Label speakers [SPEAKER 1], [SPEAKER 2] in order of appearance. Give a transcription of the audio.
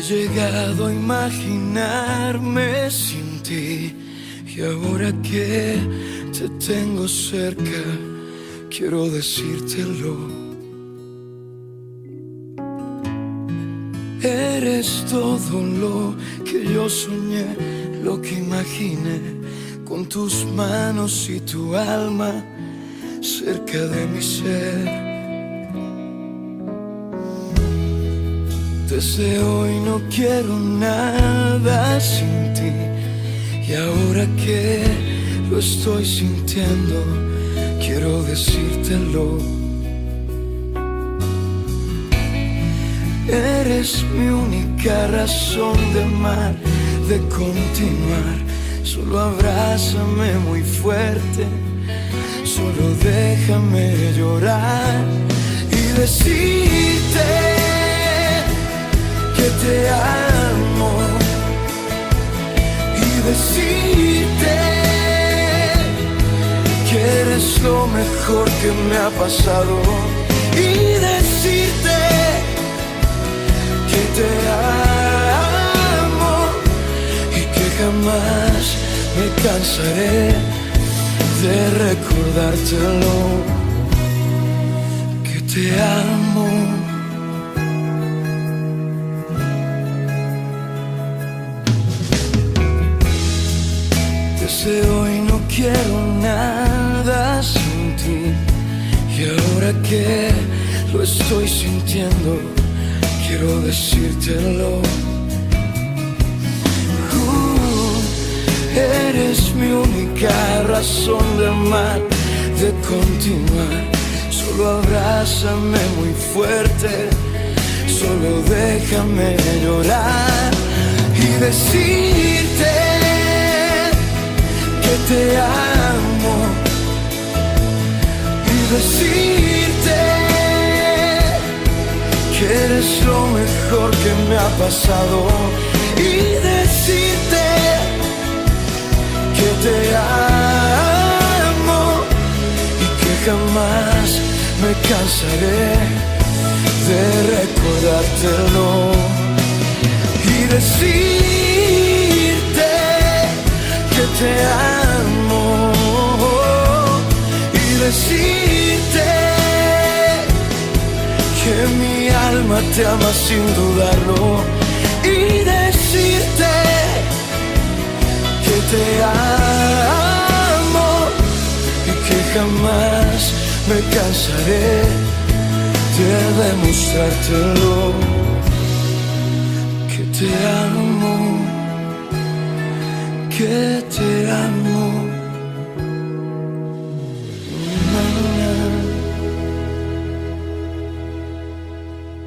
[SPEAKER 1] llegado a imaginarme sin ti, y ahora que te tengo cerca, quiero decírtelo. Eres todo lo que yo soñé, lo que imaginé, con tus manos y tu alma cerca de mi ser. Desde hoy no quiero nada sin ti, y ahora que lo estoy sintiendo, quiero decírtelo. Eres mi única razón de amar, de continuar. Solo abrázame muy fuerte, solo déjame llorar y decirte que te amo, y decirte que eres lo mejor que me ha pasado, y decirte que te amo y que jamás me cansaré de recordártelo, que te amo. Desde hoy no quiero nada sin ti, y ahora que lo estoy sintiendo, quiero decírtelo. Eres mi única razón de amar, de continuar. Solo abrázame muy fuerte, solo déjame llorar y decirte que te amo, y decirte que eres lo mejor que me ha pasado, y decirte que te amo y que jamás me cansaré de recordártelo, y decirte que te amo, y decirte que mi alma te ama sin dudarlo, y decirte que te amo y que jamás me cansaré de demostrártelo, que te amo, que te amo.